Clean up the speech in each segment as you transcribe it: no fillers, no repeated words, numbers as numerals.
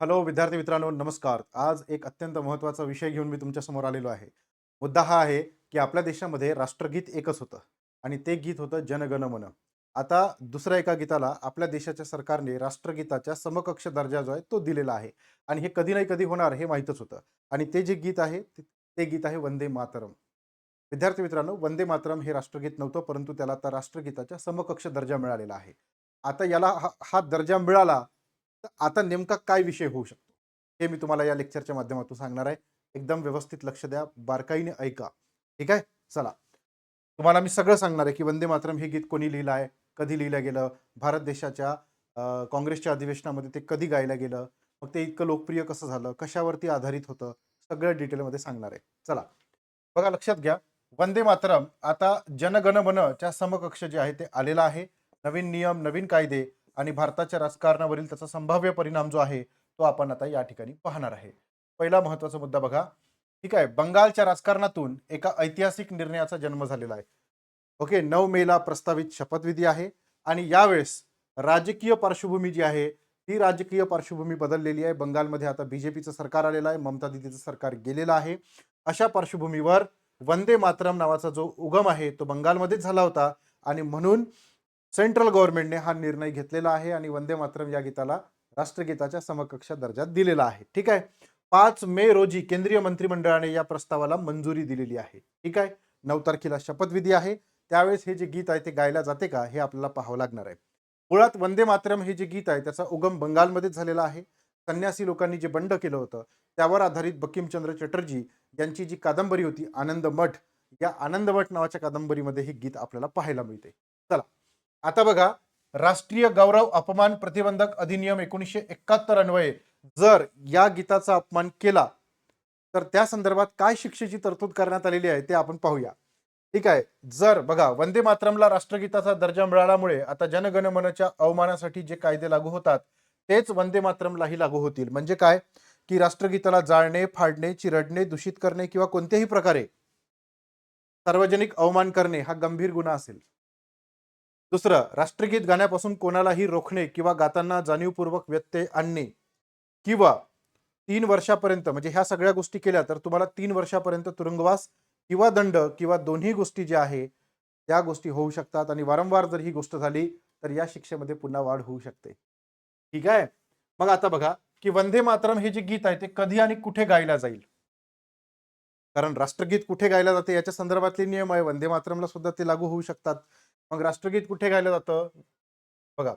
Hello विद्यार्थी मित्रांनो, नमस्कार. आज एक अत्यंत महत्त्वाचा विषय घेऊन मी तुमच्या समोर आलेलो आहे. मुद्दा हा आहे, की आपल्या देशामध्ये राष्ट्रगीत एकच होतं आणि ते गीत होतं जन गण मन. आता दुसऱ्या एका गीताला आपल्या देशाच्या सरकारने राष्ट्रगीताच्या समकक्ष दर्जा जो आहे तो दिलेला आहे आणि हे कधी नाही कधी होणार हे माहीतच होतं आणि ते जे गीत आहे ते गीत आहे वंदे मातरम. विद्यार्थी मित्रांनो, वंदे मातरम हे राष्ट्रगीत नव्हतं, परंतु त्याला आता राष्ट्रगीताच्या समकक्ष दर्जा मिळालेला आहे. आता याला हा हा दर्जा मिळाला, तर आता नेमका काय विषय होऊ शकतो? हे मी तुम्हाला या लेक्चरच्या माध्यमातून सांगणार आहे. एकदम व्यवस्थित लक्ष द्या, बारकाईने ऐका. ठीक आहे? चला. तुम्हाला मी सगळं सांगणार आहे, की वंदे मातरम हे गीत कोणी लिहिलं आहे, कधी लिहिलं गेलं, भारत देशाच्या काँग्रेसच्या अधिवेशनामध्ये ते कधी गायलं गेलं, मग ते इतकं लोकप्रिय कसं झालं, कशावरती आधारित होतं, सगळं डिटेलमध्ये सांगणार आहे. चला. बघा लक्षात घ्या, वंदे मातरम आता जनगण मनच्या समकक्ष जे आहे ते आलेलं आहे. नवीन नियम, नवीन कायदे आणि भारताच्या राजकारणावरील त्याचा संभाव्य परिणाम जो आहे, तो आपण आता या ठिकाणी पाहणार आहे. पहिला महत्त्वाचा मुद्दा बघा. ठीक आहे. बंगालच्या राजकारणातून एका ऐतिहासिक निर्णयाचा जन्म झालेला आहे. ओके. 9 मेला प्रस्तावित शपथविधी आहे आणि यावेळेस राजकीय पार्श्वभूमी जी आहे, ती राजकीय पार्श्वभूमी बदललेली आहे. बंगालमध्ये आता बीजेपीचं सरकार आलेलं आहे. ममता दीदीचं सरकार गेलेलं आहे. अशा पार्श्वभूमीवर वंदे मातरम नावाचा जो उगम आहे, तो बंगालमध्येच झाला होता आणि म्हणून सेंट्रल गव्हर्नमेंटने हा निर्णय घेतलेला आहे आणि वंदे मातरम या गीताला राष्ट्रगीताच्या समकक्ष दर्जा दिलेला आहे. ठीक आहे. 5 मे रोजी केंद्रीय मंत्रिमंडळाने या प्रस्तावाला मंजुरी दिलेली आहे. ठीक आहे. 9 तारखेला शपथविधी आहे. त्यावेळेस हे जे गीत आहे ते गायला जाते का हे आपल्याला पाहावं लागणार आहे. मुळात वंदे मातरम हे जे गीत आहे त्याचा उगम बंगालमध्येच झालेला आहे. संन्यासी लोकांनी जे बंड केलं होतं त्यावर आधारित बंकिमचंद्र चटर्जी यांची जी कादंबरी होती आनंद मठ, या आनंद मठ नावाच्या कादंबरीमध्ये हे गीत आपल्याला पाहायला मिळते. चला. आता बघा, राष्ट्रीय गौरव अपमान प्रतिबंधक अधिनियम 1971 अन्वये जर या गीताचा अपमान केला तर त्या संदर्भात काय शिक्षेची तरतूद करण्यात आलेली आहे ते आपण पाहूया. ठीक आहे. जर बघा, वंदे मातरमला राष्ट्रगीताचा दर्जा मिळाल्यामुळे आता जनगण मनच्या अवमानासाठी जे कायदे लागू होतात तेच वंदे मातरमलाही लागू होतील. म्हणजे काय, की राष्ट्रगीताला जाळणे, फाडणे, चिरडणे, दूषित करणे किंवा कोणत्याही प्रकारे सार्वजनिक अवमान करणे हा गंभीर गुन्हा असेल. दुसरं, राष्ट्रगीत गाण्यापासून कोणालाही रोखणे किंवा गाताना जाणीवपूर्वक व्यत्यय आणणे किंवा 3 वर्षापर्यंत, म्हणजे ह्या सगळ्या गोष्टी केल्या तर तुम्हाला 3 वर्षापर्यंत तुरुंगवास किंवा दंड किंवा दोन्ही गोष्टी ज्या आहे त्या गोष्टी होऊ शकतात आणि वारंवार जर ही गोष्ट झाली तर या शिक्षेमध्ये पुन्हा वाढ होऊ शकते. ठीक आहे. मग आता बघा, की वंदे मातरम हे जे गीत आहे ते कधी आणि कुठे गायला जाईल. कारण राष्ट्रगीत कुठे गायलं जाते याच्या संदर्भातले नियम आहे. वंदे मातरमला सुद्धा ते लागू होऊ शकतात. मग राष्ट्रगीत कुठे गायलं जातं? बघा,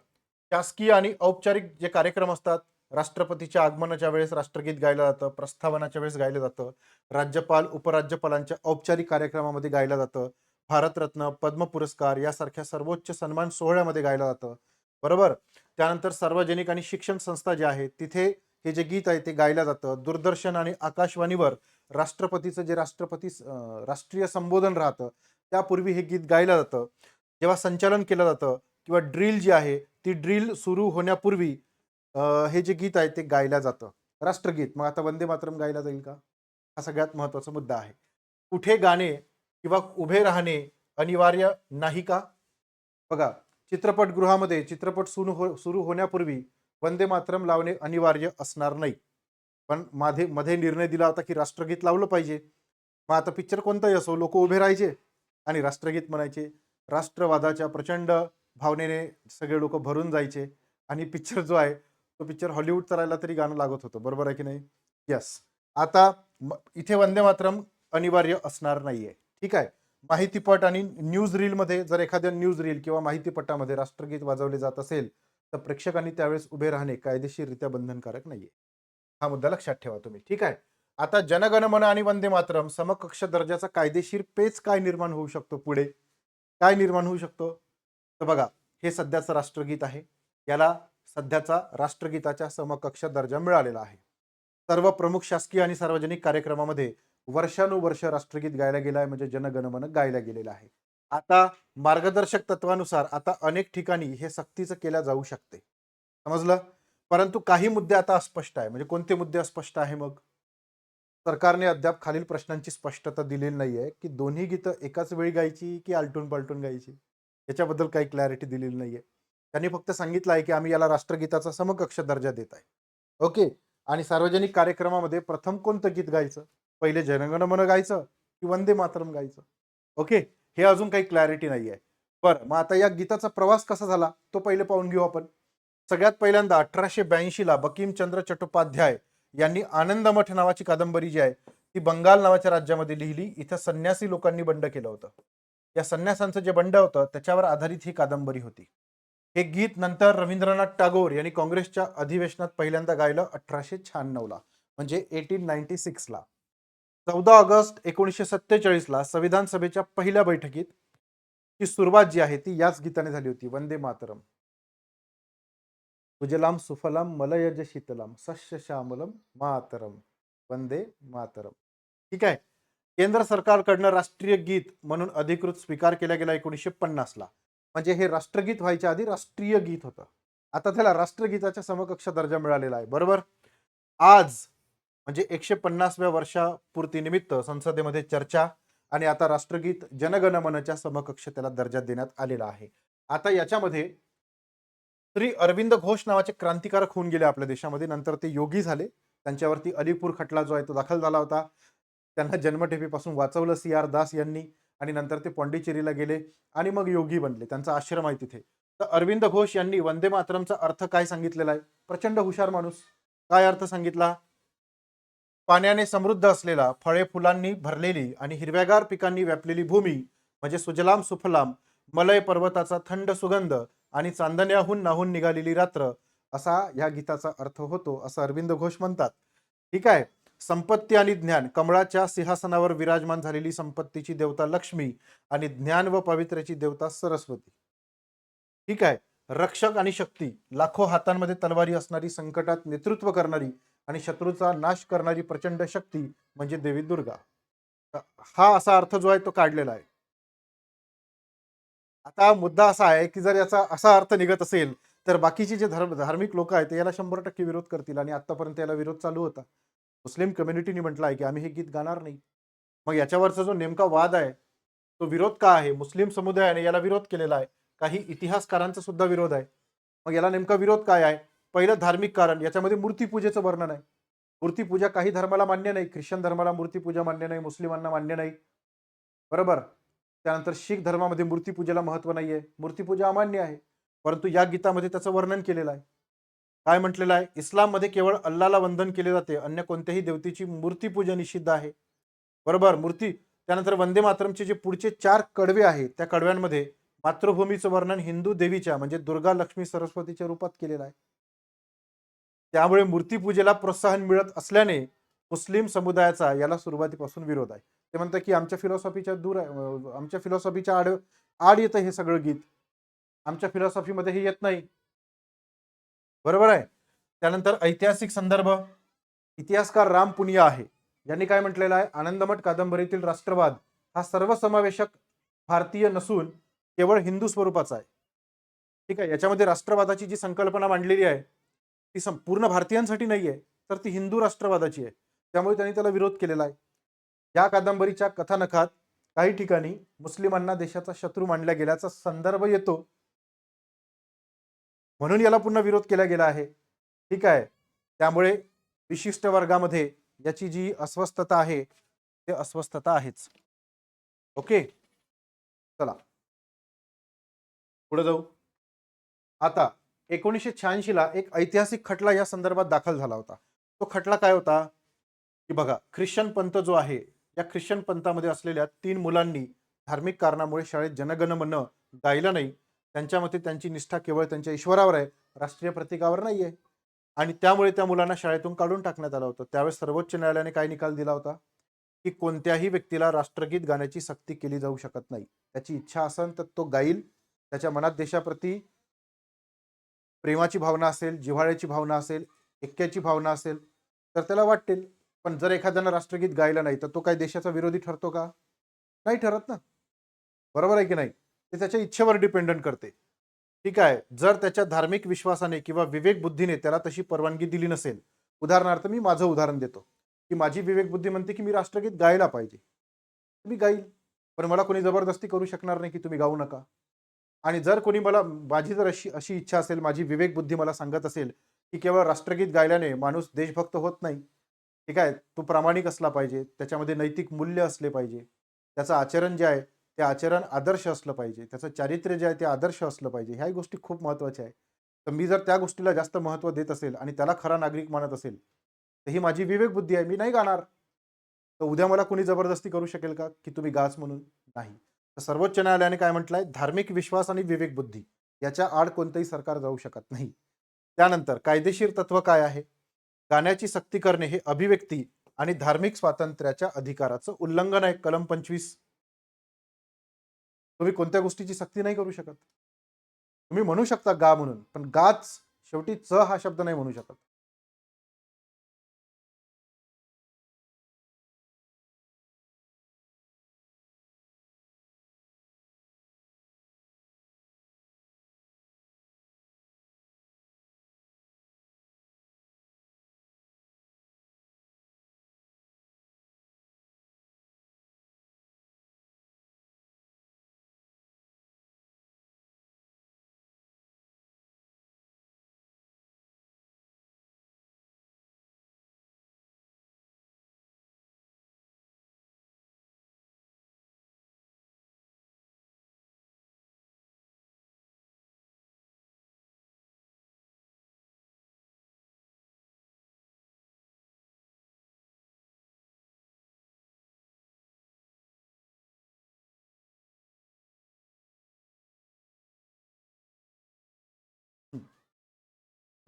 शासकीय आणि औपचारिक जे कार्यक्रम असतात, राष्ट्रपतीच्या आगमनाच्या वेळेस राष्ट्रगीत गायलं जातं, प्रस्थापनाच्या वेळेस गायलं जातं, राज्यपाल, उपराज्यपालांच्या औपचारिक कार्यक्रमामध्ये गायलं जातं, भारतरत्न, पद्म पुरस्कार यासारख्या सर्वोच्च सन्मान सोहळ्यामध्ये गायलं जातं. बरोबर? त्यानंतर सार्वजनिक आणि शिक्षण संस्था ज्या आहेत, तिथे हे जे गीत आहे ते गायलं जातं. दूरदर्शन आणि आकाशवाणीवर राष्ट्रपतीचं जे राष्ट्रीय संबोधन राहतं, त्यापूर्वी हे गीत गायलं जातं. जेव्हा संचालन केलं जातं किंवा ड्रिल जी आहे, ती ड्रिल सुरू होण्यापूर्वी हे जे गीत आहे ते गायलं जातं. राष्ट्रगीत. मग आता वंदे मातरम गायला जाईल का? हा सगळ्यात महत्त्वाचा मुद्दा आहे. कुठे गाणे किंवा उभे राहणे अनिवार्य नाही का? बघा, चित्रपटगृहामध्ये चित्रपट सुरू होण्यापूर्वी वंदे मातरम लावणे अनिवार्य असणार नाही. पण मध्ये मध्ये निर्णय दिला होता, की राष्ट्रगीत लावलं पाहिजे. मग आता पिक्चर कोणताही असो, लोकं उभे राहायचे आणि राष्ट्रगीत म्हणायचे. राष्ट्रवादाच्या प्रचंड भावनेने सगळे लोकं भरून जायचे आणि पिक्चर जो आहे, तो पिक्चर हॉलिवूडचा राहिला तरी गाणं लागत होतं. बरोबर आहे की नाही? येस. आता इथे वंदे मातरम अनिवार्य असणार नाहीये. ठीक आहे. माहितीपट आणि न्यूज रीलमध्ये जर एखाद्या न्यूज रील किंवा माहितीपटामध्ये राष्ट्रगीत वाजवले जात असेल, तर प्रेक्षकांनी त्यावेळेस उभे राहणे कायदेशीररित्या बंधनकारक नाहीये. हा मुद्दा लक्षात ठेवा तुम्ही. ठीक आहे. आता जनगण मन आणि वंदे मातरम समकक्ष दर्जाचा कायदेशीर पेच काय निर्माण होऊ शकतो पुढे? काय निर्माण होऊ शकतो? तर बघा, हे सध्याचं राष्ट्रगीत आहे. याला सध्याचा राष्ट्रगीताच्या समकक्ष दर्जा मिळालेला आहे. सर्व प्रमुख शासकीय आणि सार्वजनिक कार्यक्रमामध्ये वर्षानुवर्ष राष्ट्रगीत गायला गेलं आहे, म्हणजे जनगण मन गायला गेलेलं आहे. आता मार्गदर्शक तत्वानुसार आता अनेक ठिकाणी हे सक्तीचं केल्या जाऊ शकते. समजलं? परंतु काही मुद्दे आता अस्पष्ट आहे. म्हणजे कोणते मुद्दे अस्पष्ट आहे मग? सरकारने अद्याप खालील प्रश्नांची स्पष्टता दिलेली नाहीये, की दोन्ही गीतं एकाच वेळी गायची की आलटून-पालटून गायची. याच्याबद्दल काही क्लॅरिटी दिलेली नाहीये. त्यांनी फक्त सांगितलं आहे, की आम्ही याला राष्ट्रगीताचा समकक्ष दर्जा देत आहे. ओके. आणि सार्वजनिक कार्यक्रमामध्ये प्रथम कोणतं गीत गायचं? पहिले जनगण मन गायचं की वंदे मातरम गायचं? ओके, हे अजून काही क्लॅरिटी नाहीये. बरं, मग आता या गीताचा प्रवास कसा झाला तो पहिले पाहून घेऊ आपण. सगळ्यात पहिल्यांदा 1882 ला बंकिमचंद्र चट्टोपाध्याय यांनी आनंदमठ नावाची कादंबरी जी आहे ती बंगाल नावाच्या राज्यामध्ये लिहिली. इथं संन्यासी लोकांनी बंड केलं होतं. या संन्यासांचं जे बंड होतं त्याच्यावर आधारित ही कादंबरी होती. हे गीत नंतर रवींद्रनाथ टागोर यांनी काँग्रेसच्या अधिवेशनात पहिल्यांदा गायलं 1896 ला, म्हणजे 1896 ला. 14 ऑगस्ट 1947 ला संविधान सभेच्या पहिल्या बैठकीत ती सुरुवात जी आहे ती याच गीताने झाली होती, वंदे मातरम. सुजलाम सुफलाम मलयज शीतलाम सस्य श्यामलम मातरम, वंदे मातरम. ठीक आहे. केंद्र सरकारकडनं राष्ट्रीय गीत म्हणून अधिकृत स्वीकार केला गेला 1950 ला. म्हणजे हे राष्ट्रगीत व्हायच्या आधी राष्ट्रीय गीत होतं. आता त्याला राष्ट्रगीताच्या समकक्ष दर्जा मिळालेला आहे. बरोबर. आज म्हणजे 150व्या वर्षापूर्ती निमित्त संसदेमध्ये चर्चा आणि आता राष्ट्रगीत जनगण मनच्या समकक्ष त्याला दर्जा देण्यात आलेला आहे. आता याच्यामध्ये श्री अरविंद घोष नावाचे क्रांतिकारक होऊन गेले आपल्या देशामध्ये. नंतर ते योगी झाले. त्यांच्यावरती अलीपूर खटला जो आहे तो दाखल झाला होता. त्यांना जन्मठेपेपासून वाचवलं सी.आर. दास यांनी आणि नंतर ते पॉंडिचेरीला गेले आणि मग योगी बनले. त्यांचा आश्रम आहे तिथे. तर अरविंद घोष यांनी वंदे मातरमचा अर्थ काय सांगितलेला आहे? प्रचंड हुशार माणूस. काय अर्थ सांगितला? पाण्याने समृद्ध असलेला, फळे फुलांनी भरलेली आणि हिरव्यागार पिकांनी व्यापलेली भूमी म्हणजे सुजलाम सुफलाम, मलय पर्वताचा थंड सुगंध आणि चांदण्याहून नाहून निघालेली रात्र, असा या गीताचा अर्थ होतो असं अरविंद घोष म्हणतात. ठीक आहे. संपत्ती आणि ज्ञान, कमळाच्या सिंहासनावर विराजमान झालेली संपत्तीची देवता लक्ष्मी आणि ज्ञान व पवित्र्याची देवता सरस्वती. ठीक आहे. रक्षक आणि शक्ती, लाखो हातांमध्ये तलवारी असणारी, संकटात नेतृत्व करणारी आणि शत्रूचा नाश करणारी प्रचंड शक्ती म्हणजे देवी दुर्गा. हा असा अर्थ जो आहे तो काढलेला आहे. आता मुद्दा असा आहे की जर याचा असा अर्थ निघत असेल तर बाकीचे जे धार्मिक लोक आहेत ते याला 100% विरोध करतील आणि आतापर्यंत याला विरोध चालू होता. मुस्लिम कम्युनिटीने म्हटलं आहे की आम्ही हे गीत गाणार नाही. मग याच्यावरचा जो नेमका वाद आहे तो विरोध का आहे? मुस्लिम समुदायाने याला विरोध केलेला आहे. काही इतिहासकारांचा सुद्धा विरोध आहे. मग याला नेमका विरोध काय आहे? पहिलं धार्मिक कारण, याच्यामध्ये मूर्तीपूजेचं वर्णन आहे. मूर्तीपूजा काही धर्माला मान्य नाही. ख्रिश्चन धर्माला मूर्तीपूजा मान्य नाही, मुस्लिमांना मान्य नाही. बरोबर. त्यानंतर शीख धर्मामध्ये मूर्तीपूजेला महत्व नाहीये. मूर्तीपूजा अमान्य आहे. परंतु या गीतामध्ये त्याचं वर्णन केलेलं आहे. काय म्हटलेलं आहे? इस्लाममध्ये केवळ अल्लाहला वंदन केले जाते, अन्य कोणत्याही देवतेची मूर्तीपूजा निषिद्ध आहे. बरोबर. त्यानंतर वंदे मातरमचे जे पुढचे 4 कडवे आहेत त्या कडव्यांमध्ये मातृभूमीचं वर्णन हिंदू देवीच्या म्हणजे दुर्गा, लक्ष्मी, सरस्वतीच्या रूपात केलेलं आहे. त्यामुळे मूर्तीपूजेला प्रोत्साहन मिळत असल्याने मुस्लिम समुदायाचा याला सुरुवातीपासून विरोध आहे. ते म्हणतात की आमच्या फिलॉसॉफीच्या दूर आहे, आमच्या फिलॉसॉफीच्या आड येतं हे सगळं गीत. आमच्या फिलॉसॉफीमध्ये हे येत नाही. बरोबर आहे. त्यानंतर ऐतिहासिक संदर्भ, इतिहासकार राम पुनिया आहे यांनी काय म्हटलेलं आहे? आनंदमठ कादंबरीतील राष्ट्रवाद हा सर्वसमावेशक भारतीय नसून केवळ हिंदू स्वरूपाचा आहे. ठीक आहे. याच्यामध्ये राष्ट्रवादाची जी संकल्पना मांडलेली आहे ती संपूर्ण भारतीयांसाठी नाही आहे, तर ती हिंदू राष्ट्रवादाची आहे. त्यामुळे त्यांनी त्याला विरोध केलेला आहे. या कादंबरीच्या कथानकात काही ठिकाणी मुस्लिमांना देशाचा शत्रू मानला गेल्याचा संदर्भ येतो, म्हणून याला पुन्हा विरोध केला गेला आहे. ठीक आहे. त्यामुळे विशिष्ट वर्गामध्ये याची जी अस्वस्थता आहे ते अस्वस्थता आहेच. ओके, चला पुढे जाऊ. आता 1986 ला एक ऐतिहासिक खटला या संदर्भात दाखल झाला होता. तो खटला काय होता की बघा, ख्रिश्चन पंथ जो आहे या ख्रिश्चन पंथामध्ये असलेल्या 3 मुलांनी धार्मिक कारणामुळे शाळेत जनगण मन गायलं नाही. त्यांच्या मते त्यांची निष्ठा केवळ त्यांच्या ईश्वरावर आहे, राष्ट्रीय प्रतीकावर नाहीये आणि त्यामुळे त्या मुलांना शाळेतून काढून टाकण्यात आलं होतं. त्यावेळेस सर्वोच्च न्यायालयाने काय निकाल दिला होता की कोणत्याही व्यक्तीला राष्ट्रगीत गाण्याची सक्ती केली जाऊ शकत नाही. त्याची इच्छा असेल तर तो गाईल. त्याच्या मनात देशाप्रती प्रेमाची भावना असेल, जिव्हाळ्याची भावना असेल, ऐक्याची भावना असेल तर त्याला वाटेल. पण जर एखाद्यानं राष्ट्रगीत गायलं नाही तर तो काय देशाचा विरोधी ठरतो का? नाही ठरत ना. बरोबर आहे की नाही? ते त्याच्या इच्छेवर डिपेंडंट करते. ठीक आहे. जर त्याच्या धार्मिक विश्वासाने किंवा विवेक बुद्धीने त्याला तशी परवानगी दिली नसेल, उदाहरणार्थ मी माझं उदाहरण देतो की माझी विवेक बुद्धी म्हणते की मी राष्ट्रगीत गायला पाहिजे, मी गाईल. पण मला कोणी जबरदस्ती करू शकणार नाही की तुम्ही गाऊ नका. आणि जर कोणी मला माझी जर अशी अशी इच्छा असेल, माझी विवेक बुद्धी मला सांगत असेल की केवळ राष्ट्रगीत गायल्याने माणूस देशभक्त होत नाही. ठीक आहे, तो प्रामाणिक असला पाहिजे, त्याच्यामध्ये नैतिक मूल्य असले पाहिजे, त्याचं आचरण जे आहे ते आचरण आदर्श असलं पाहिजे, त्याचं चारित्र्य जे आहे ते आदर्श असलं पाहिजे. ह्याही गोष्टी खूप महत्त्वाच्या आहे. तर मी जर त्या गोष्टीला जास्त महत्त्व देत असेल आणि त्याला खरा नागरिक मानत असेल, तर ही माझी विवेक बुद्धी आहे, मी नाही गाणार. तर उद्या मला कोणी जबरदस्ती करू शकेल का की तुम्ही गाच म्हणून? नाही. तर सर्वोच्च न्यायालयाने काय म्हटलंय, धार्मिक विश्वास आणि विवेक बुद्धी याच्या आड कोणतंही सरकार जाऊ शकत नाही. त्यानंतर कायदेशीर तत्व काय आहे? गाण्याची सक्ती करणे हे अभिव्यक्ती आणि धार्मिक स्वातंत्र्याच्या अधिकाराचं उल्लंघन आहे. कलम 25. तुम्ही कोणत्या गोष्टीची सक्ती नाही करू शकत. तुम्ही म्हणू शकता गा म्हणून, पण गाच शेवटी च हा शब्द नाही म्हणू शकत.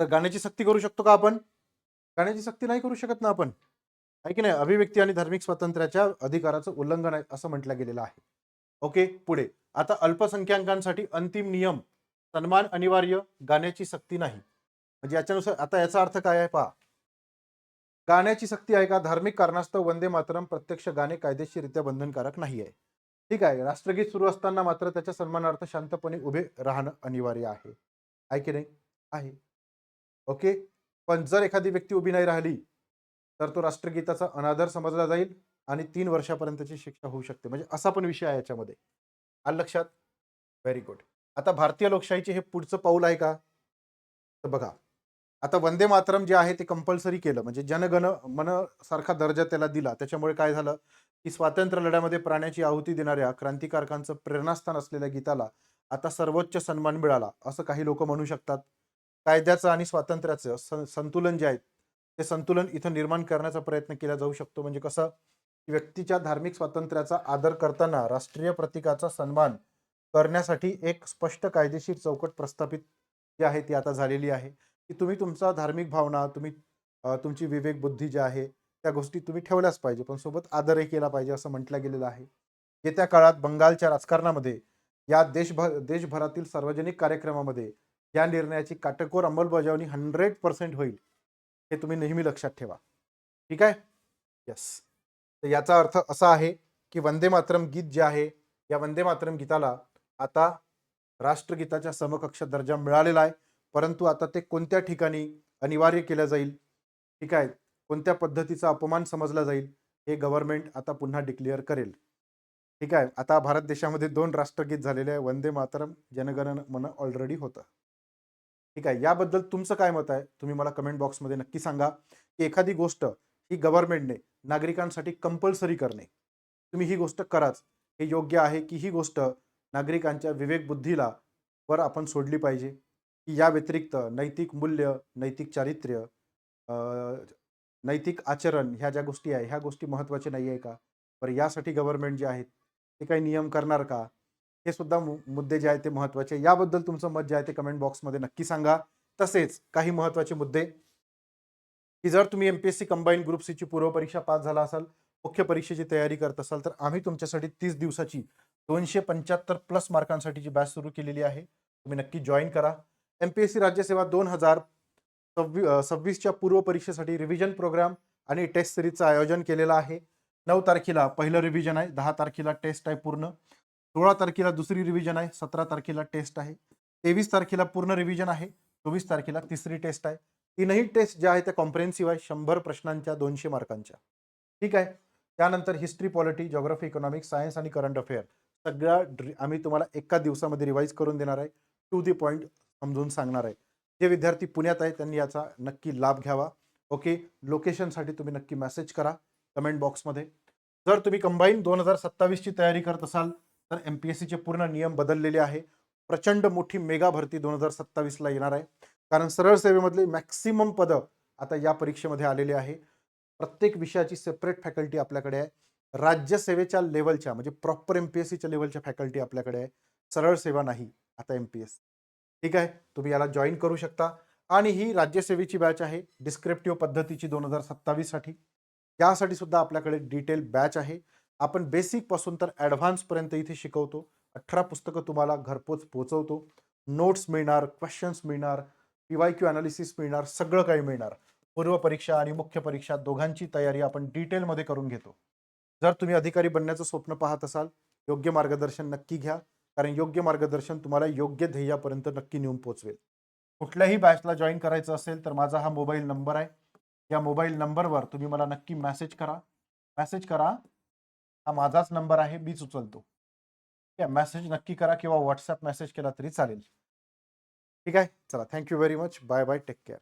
तर गाण्याची सक्ती करू शकतो का आपण? गाण्याची सक्ती नाही करू शकत ना आपण. आहे की नाही? अभिव्यक्ती आणि धार्मिक स्वातंत्र्याच्या अधिकाराचं उल्लंघन आहे असं म्हटलं गेलेलं आहे. ओके, पुढे. आता अल्पसंख्याकांसाठी अंतिम नियम, सन्मान अनिवार्य, गाण्याची सक्ती नाही. म्हणजे याच्यानुसार आता याचा अर्थ काय आहे पहा. गाण्याची सक्ती आहे का? धार्मिक कारणास्तव वंदे मातरम प्रत्यक्ष गाणे कायदेशीररित्या बंधनकारक नाही आहे. ठीक आहे. राष्ट्रगीत सुरू असताना मात्र त्याच्या सन्मानार्थ शांतपणे उभे राहणं अनिवार्य आहे. आहे की नाही? आहे. ओके. पण जर एखादी व्यक्ती उभी नाही राहिली, तर तो राष्ट्रगीताचा अनादर समजला जाईल आणि 3 वर्षापर्यंतची शिक्षा होऊ शकते. म्हणजे असा पण विषय आहे याच्यामध्ये. आलं लक्षात? Very good. आता भारतीय लोकशाहीचे हे पुढचं पाऊल आहे का? तर बघा, आता वंदे मातरम जे आहे ते कंपल्सरी केलं. म्हणजे जनगण मन सारखा दर्जा त्याला दिला. त्याच्यामुळे काय झालं, की स्वातंत्र्य लढ्यामध्ये प्राण्याची आहुती देणाऱ्या क्रांतिकारकांचं प्रेरणास्थान असलेल्या गीताला आता सर्वोच्च सन्मान मिळाला, असं काही लोक म्हणू शकतात. कायद्याचं आणि स्वातंत्र्याचं संतुलन जे आहे, ते संतुलन इथं निर्माण करण्याचा प्रयत्न केला जाऊ शकतो. म्हणजे कसं, व्यक्तीच्या धार्मिक स्वातंत्र्याचा आदर करताना राष्ट्रीय प्रतीकाचा सन्मान करण्यासाठी एक स्पष्ट कायदेशीर चौकट प्रस्थापित जी आहे ती आता झालेली आहे, की तुम्ही तुमचा धार्मिक भावना, तुम्ही तुमची विवेक बुद्धी जी आहे त्या गोष्टी तुम्ही ठेवल्याच पाहिजे, पण सोबत आदरही केला पाहिजे असं म्हटलं गेलेलं आहे. येत्या काळात बंगालच्या राजकारणामध्ये या देशभरातील सार्वजनिक कार्यक्रमामध्ये या निर्णयाची काटेकोर अंमलबजावणी 100% होईल. हे तुम्ही नेहमी लक्षात ठेवा. ठीक आहे? येस. तर याचा अर्थ असा आहे, की वंदे मातरम गीत जे आहे, या वंदे मातरम गीताला आता राष्ट्रगीताच्या समकक्ष दर्जा मिळालेला आहे. परंतु आता ते कोणत्या ठिकाणी अनिवार्य केलं जाईल, ठीक आहे, कोणत्या पद्धतीचा अपमान समजला जाईल, हे गव्हर्नमेंट आता पुन्हा डिक्लेअर करेल. ठीक आहे. आता भारत देशामध्ये 2 राष्ट्रगीत झालेले आहे. वंदे मातरम, जनगण मन ऑलरेडी होतं. ठीक आहे. याबद्दल तुमचं काय मत आहे? तुम्ही मला कमेंट बॉक्समध्ये नक्की सांगा, की एखादी गोष्ट ही गव्हर्नमेंटने नागरिकांसाठी कंपल्सरी करणे. तुम्ही ही गोष्ट कराच. हे योग्य आहे, की ही गोष्ट नागरिकांच्या विवेक बुद्धीला वर आपण सोडली पाहिजे, की या व्यतिरिक्त नैतिक मूल्य, नैतिक चारित्र्य, अ, नैतिक आचरण ह्या ज्या गोष्टी आहे, ह्या गोष्टी महत्त्वाच्या नाही आहे का? बरं यासाठी गव्हर्नमेंट जे आहेत, ते काही नियम करणार का? हे सुद्धा मुद्दे जे आहेत ते महत्त्वाचे. याबद्दल तुमचं मत जे आहे ते कमेंट बॉक्समध्ये नक्की सांगा. तसेच काही महत्त्वाचे मुद्दे, की जर तुम्ही एम-पी-एस-सी कंबाईन ग्रुप सीची पूर्वपरीक्षा पास झाला असाल, मुख्य परीक्षेची तयारी करत असाल, तर आम्ही तुमच्यासाठी 30 दिवसाची 275 प्लस मार्कांसाठीची बॅच सुरू केलेली आहे. तुम्ही नक्की जॉइन करा. एम-पी-एस-सी राज्यसेवा 2026च्या पूर्वपरीक्षेसाठी रिव्हिजन प्रोग्राम आणि टेस्ट सिरीजचं आयोजन केलेलं आहे. 9 तारखेला पहिलं रिव्हिजन आहे, 10 तारखेला टेस्ट आहे पूर्ण, 16 तारखेला दुसरी रिव्हिजन आहे, 17 तारखेला टेस्ट आहे, 23 तारखेला पूर्ण रिव्हिजन आहे, 24 तारखेला तिसरी टेस्ट आहे. तीनही टेस्ट ज्या आहेत त्या कॉम्प्रिहेन्सिव्ह आहे, 100 प्रश्नांच्या 200 मार्कांच्या. ठीक आहे. त्यानंतर history, polity, geography, economics, science आणि करंट अफेअर सगळ्या आम्ही तुम्हाला एका दिवसामध्ये रिवाईज करून देणार आहे. टू दी पॉइंट समजून सांगणार आहे. जे विद्यार्थी पुण्यात आहे त्यांनी याचा नक्की लाभ घ्यावा. ओके. लोकेशनसाठी तुम्ही नक्की मेसेज करा कमेंट बॉक्समध्ये. जर तुम्ही कंबाईन 2027 ची तयारी करत असाल तर MPSCचे पूर्ण नियम बदललेले आहे. प्रचंड मोठी मेगा भरती 2027 ला येणार आहे. कारण सरळ सेवेमधली मॅक्सिमम पदं आता या परीक्षेमध्ये आलेली आहे. प्रत्येक विषयाची सेपरेट फॅकल्टी आपल्याकडे आहे. राज्यसेवेच्या लेव्हलच्या म्हणजे प्रॉपर MPSCच्या लेव्हलच्या फॅकल्टी आपल्याकडे आहे. सरळ सेवा नाही आता MPSC. ठीक आहे. तुम्ही याला जॉइन करू शकता आणि ही राज्यसेवेची बॅच आहे डिस्क्रिप्टिव्ह पद्धतीची 2027 साठी. यासाठी सुद्धा आपल्याकडे डिटेल बॅच आहे. आपण बेसिक पासून तर ॲडव्हान्स पर्यंत इथे शिकवतो. 18 पुस्तकं तुम्हाला घरपोच पोहोचवतो. नोट्स मिळणार, क्वेश्चन्स मिळणार, PYQ एनालिसिस मिळणार, सगळं काही मिळणार. पूर्व परीक्षा आणि मुख्य परीक्षा दोघांची तयारी आपण डिटेलमध्ये करून घेतो. जर तुम्ही अधिकारी बनण्याचं स्वप्न पाहत असाल, योग्य मार्गदर्शन नक्की घ्या. कारण योग्य मार्गदर्शन तुम्हाला योग्य ध्येयापर्यंत नक्की नेऊन पोहोचवेल. कुठल्याही बॅचला जॉइन करायचं असेल तर माझा हा मोबाईल नंबर आहे. या मोबाईल नंबरवर तुम्ही मला नक्की मेसेज करा. मेसेज करा. हा माझाच नंबर आहे, मीच उचलतो. ठीक आहे. मेसेज नक्की करा किंवा WhatsApp मेसेज केला तरी चालेल. ठीक आहे. चला, thank you very much. Bye bye. Take care.